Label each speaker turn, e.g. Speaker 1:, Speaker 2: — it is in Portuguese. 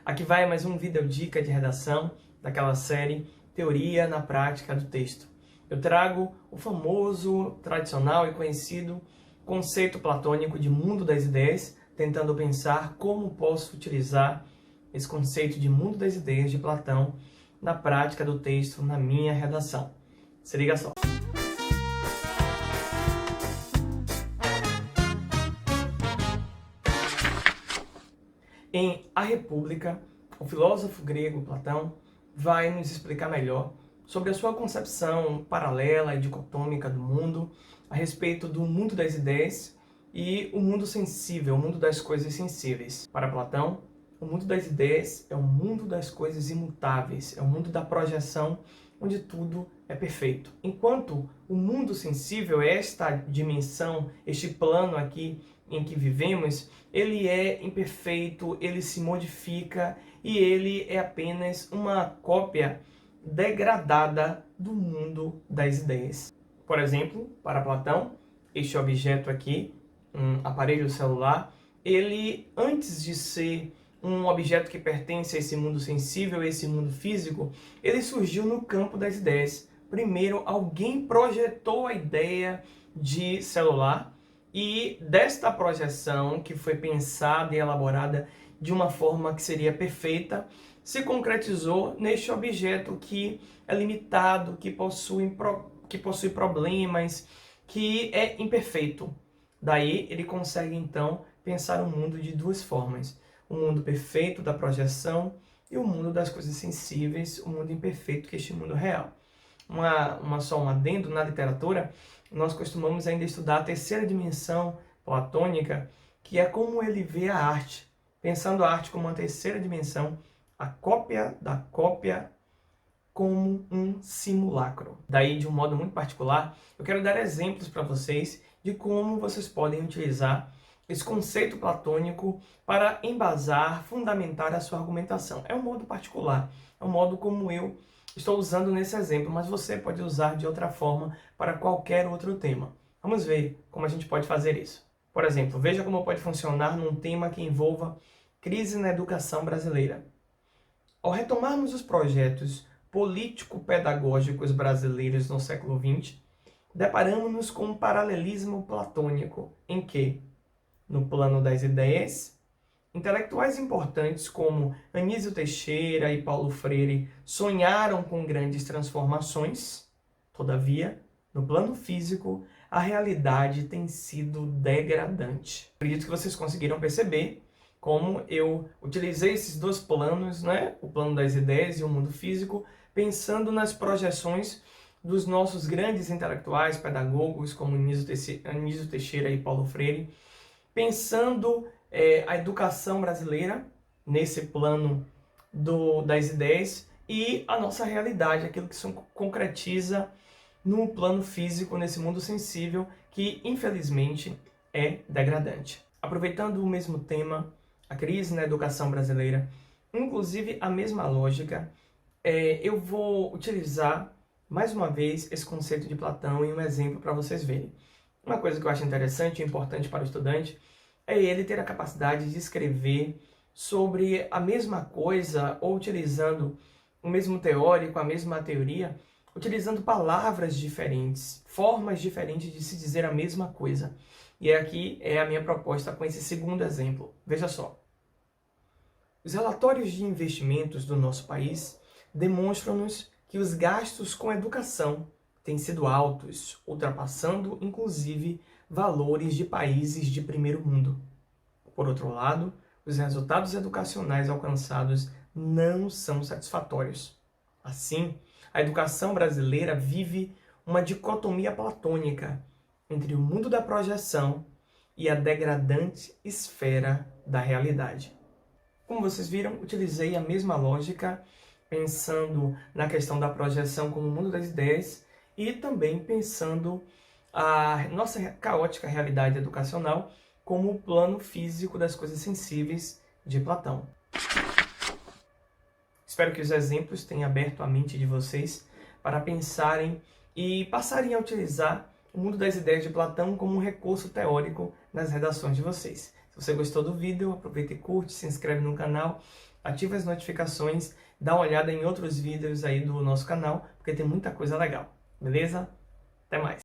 Speaker 1: Aqui vai mais um vídeo dica de redação daquela série Teoria na Prática do Texto. Eu trago o famoso, tradicional e conhecido conceito platônico de mundo das ideias, tentando pensar como posso utilizar esse conceito de mundo das ideias de Platão na prática do texto, na minha redação. Se liga só! Em A República, o filósofo grego Platão vai nos explicar melhor sobre a sua concepção paralela e dicotômica do mundo, a respeito do mundo das ideias e o mundo sensível, o mundo das coisas sensíveis. Para Platão, o mundo das ideias é o mundo das coisas imutáveis, é o mundo da projeção, onde tudo é perfeito. Enquanto o mundo sensível é esta dimensão, este plano aqui em que vivemos, ele é imperfeito, ele se modifica e ele é apenas uma cópia degradada do mundo das ideias. Por exemplo, para Platão, este objeto aqui, um aparelho celular, ele, antes de ser um objeto que pertence a esse mundo sensível, a esse mundo físico, ele surgiu no campo das ideias. Primeiro, alguém projetou a ideia de celular e desta projeção, que foi pensada e elaborada de uma forma que seria perfeita, se concretizou neste objeto que é limitado, que possui problemas, que é imperfeito. Daí ele consegue então pensar o mundo de duas formas: o mundo perfeito da projeção e o mundo das coisas sensíveis, o mundo imperfeito, que é este mundo real. Só um adendo: na literatura, nós costumamos ainda estudar a terceira dimensão platônica, que é como ele vê a arte, pensando a arte como uma terceira dimensão, a cópia da cópia como um simulacro. Daí, de um modo muito particular, eu quero dar exemplos para vocês de como vocês podem utilizar esse conceito platônico para embasar, fundamentar a sua argumentação. É um modo particular, é um modo como eu estou usando nesse exemplo, mas você pode usar de outra forma para qualquer outro tema. Vamos ver como a gente pode fazer isso. Por exemplo, veja como pode funcionar num tema que envolva crise na educação brasileira. Ao retomarmos os projetos político-pedagógicos brasileiros no século XX, deparamos-nos com um paralelismo platônico, em que, no plano das ideias, intelectuais importantes como Anísio Teixeira e Paulo Freire sonharam com grandes transformações. Todavia, no plano físico, a realidade tem sido degradante. Acredito que vocês conseguiram perceber como eu utilizei esses dois planos, né? O plano das ideias e o mundo físico, pensando nas projeções dos nossos grandes intelectuais, pedagogos, como Anísio Teixeira e Paulo Freire, pensando a educação brasileira nesse plano das ideias e a nossa realidade, aquilo que se concretiza no plano físico, nesse mundo sensível, que infelizmente é degradante. Aproveitando o mesmo tema, a crise na educação brasileira, inclusive a mesma lógica, eu vou utilizar mais uma vez esse conceito de Platão em um exemplo para vocês verem. Uma coisa que eu acho interessante e importante para o estudante é ele ter a capacidade de escrever sobre a mesma coisa, ou utilizando o mesmo teórico, a mesma teoria, utilizando palavras diferentes, formas diferentes de se dizer a mesma coisa. E aqui é a minha proposta com esse segundo exemplo. Veja só. Os relatórios de investimentos do nosso país demonstram-nos que os gastos com educação têm sido altos, ultrapassando, inclusive, valores de países de primeiro mundo. Por outro lado, os resultados educacionais alcançados não são satisfatórios. Assim, a educação brasileira vive uma dicotomia platônica entre o mundo da projeção e a degradante esfera da realidade. Como vocês viram, utilizei a mesma lógica, pensando na questão da projeção como o mundo das ideias e também pensando a nossa caótica realidade educacional como o plano físico das coisas sensíveis de Platão. Espero que os exemplos tenham aberto a mente de vocês para pensarem e passarem a utilizar o mundo das ideias de Platão como um recurso teórico nas redações de vocês. Se você gostou do vídeo, aproveita e curte, se inscreve no canal ative as notificações, dá uma olhada em outros vídeos aí do nosso canal, porque tem muita coisa legal, beleza? Até mais!